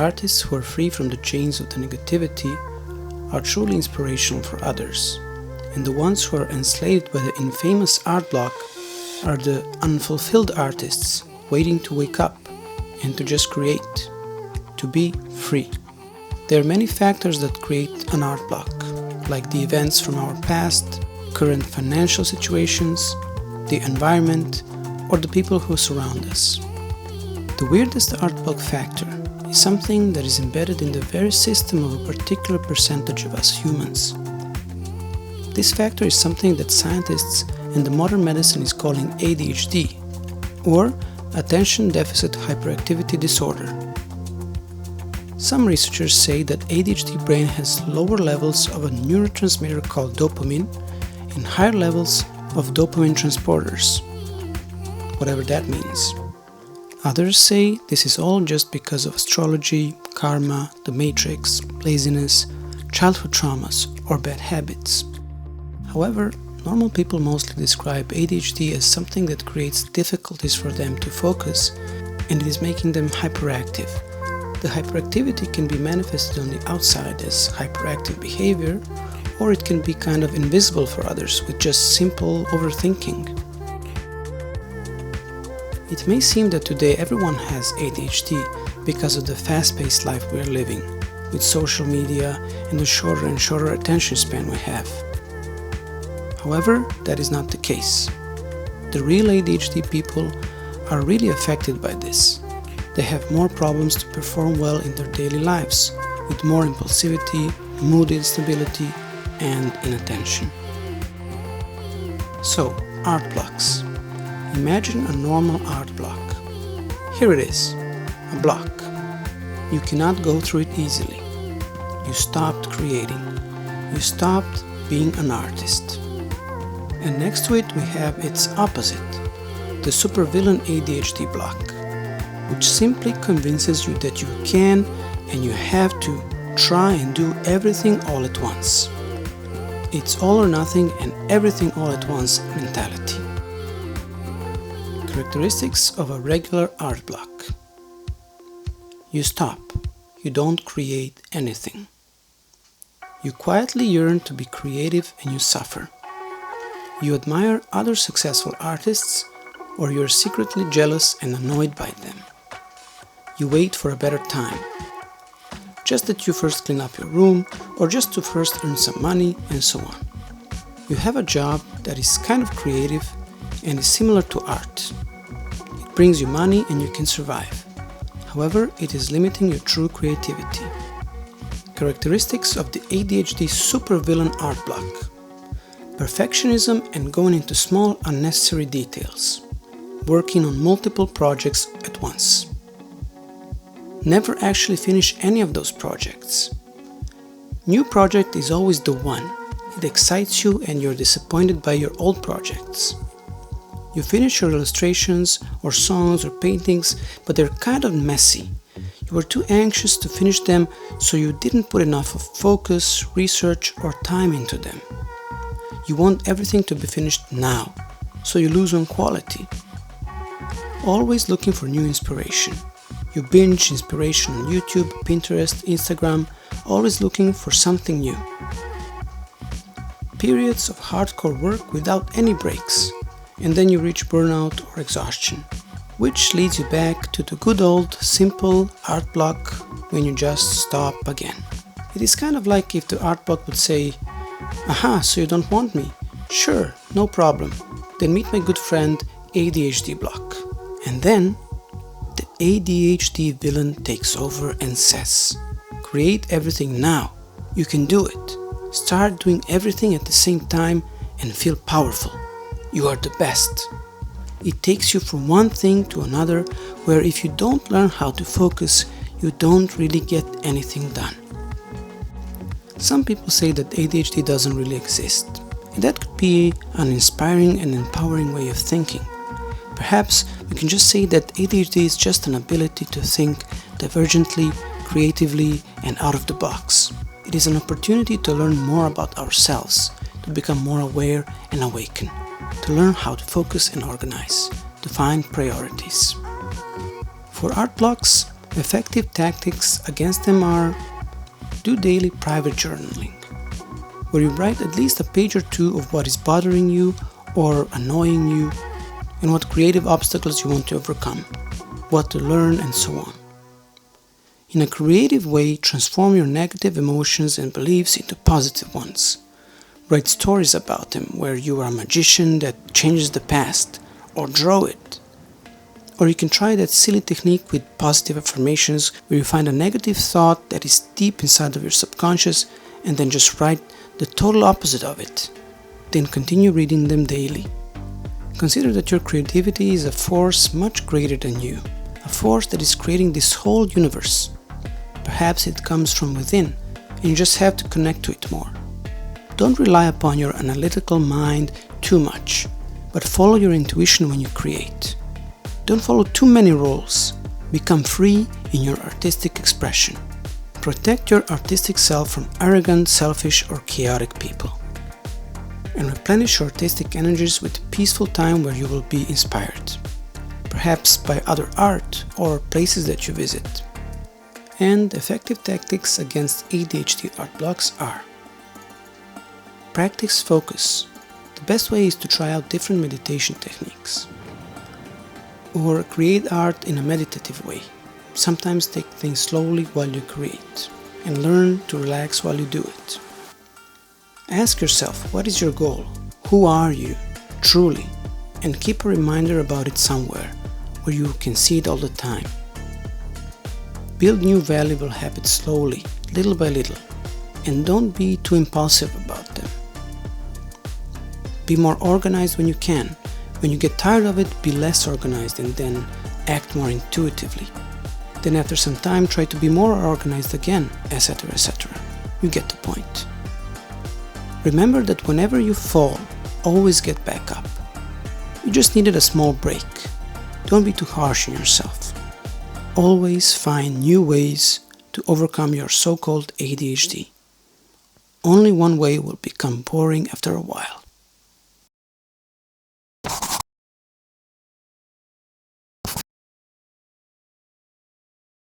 Artists who are free from the chains of the negativity are truly inspirational for others, and the ones who are enslaved by the infamous art block are the unfulfilled artists waiting to wake up and to just create, to be free. There are many factors that create an art block, like the events from our past, current financial situations, the environment, or the people who surround us. The weirdest art block factor is something that is embedded in the very system of a particular percentage of us humans. This factor is something that scientists and the modern medicine is calling ADHD, or Attention Deficit Hyperactivity Disorder. Some researchers say that ADHD brain has lower levels of a neurotransmitter called dopamine and higher levels of dopamine transporters, whatever that means. Others say this is all just because of astrology, karma, the matrix, laziness, childhood traumas, or bad habits. However, normal people mostly describe ADHD as something that creates difficulties for them to focus, and it is making them hyperactive. The hyperactivity can be manifested on the outside as hyperactive behavior, or it can be kind of invisible for others with just simple overthinking. It may seem that today everyone has ADHD because of the fast-paced life we are living, with social media and the shorter and shorter attention span we have. However, that is not the case. The real ADHD people are really affected by this. They have more problems to perform well in their daily lives, with more impulsivity, mood instability, and inattention. So, art blocks. Imagine a normal art block. Here it is, a block. You cannot go through it easily. You stopped creating. You stopped being an artist. And next to it we have its opposite, the supervillain ADHD block, which simply convinces you that you can and you have to try and do everything all at once. It's all or nothing and everything all at once mentality. Characteristics of a regular art block. You stop. You don't create anything. You quietly yearn to be creative and you suffer. You admire other successful artists, or you're secretly jealous and annoyed by them. You wait for a better time. Just that you first clean up your room, or just to first earn some money, and so on. You have a job that is kind of creative and is similar to art. It brings you money and you can survive. However, it is limiting your true creativity. Characteristics of the ADHD supervillain art block. Perfectionism and going into small unnecessary details. Working on multiple projects at once. Never actually finish any of those projects. New project is always the one. It excites you and you're disappointed by your old projects. You finish your illustrations or songs or paintings, but they're kind of messy. You were too anxious to finish them, so you didn't put enough of focus, research, or time into them. You want everything to be finished now, so you lose on quality. Always looking for new inspiration. You binge inspiration on YouTube, Pinterest, Instagram, always looking for something new. Periods of hardcore work without any breaks, and then you reach burnout or exhaustion, which leads you back to the good old, simple art block when you just stop again. It is kind of like if the art block would say, "Aha, so you don't want me? Sure, no problem. Then meet my good friend ADHD block." And then the ADHD villain takes over and says, "Create everything now. You can do it. Start doing everything at the same time and feel powerful. You are the best." It takes you from one thing to another, where if you don't learn how to focus, you don't really get anything done. Some people say that ADHD doesn't really exist, and that could be an inspiring and empowering way of thinking. Perhaps we can just say that ADHD is just an ability to think divergently, creatively, and out of the box. It is an opportunity to learn more about ourselves, to become more aware and awaken, to learn how to focus and organize, to find priorities. For art blocks, Effective tactics against them are: do daily private journaling, where you write at least a page or two of what is bothering you or annoying you, and what creative obstacles you want to overcome, what to learn, and so on. In a creative way, transform your negative emotions and beliefs into positive ones. Write stories about them where you are a magician that changes the past, or draw it. Or you can try that silly technique with positive affirmations where you find a negative thought that is deep inside of your subconscious and then just write the total opposite of it. Then continue reading them daily. Consider that your creativity is a force much greater than you, a force that is creating this whole universe. Perhaps it comes from within and you just have to connect to it more. Don't rely upon your analytical mind too much, but follow your intuition when you create. Don't follow too many rules. Become free in your artistic expression. Protect your artistic self from arrogant, selfish, or chaotic people. And replenish your artistic energies with peaceful time where you will be inspired, perhaps by other art or places that you visit. And effective tactics against ADHD art blocks are: practice focus. The best way is to try out different meditation techniques. Or create art in a meditative way. Sometimes take things slowly while you create, and learn to relax while you do it. Ask yourself, what is your goal? Who are you, truly? And keep a reminder about it somewhere, where you can see it all the time. Build new valuable habits slowly, little by little, and don't be too impulsive about them. Be more organized when you can. When you get tired of it, be less organized and then act more intuitively. Then after some time, try to be more organized again, etc., etc. You get the point. Remember that whenever you fall, always get back up. You just needed a small break. Don't be too harsh on yourself. Always find new ways to overcome your so-called ADHD. Only one way will become boring after a while.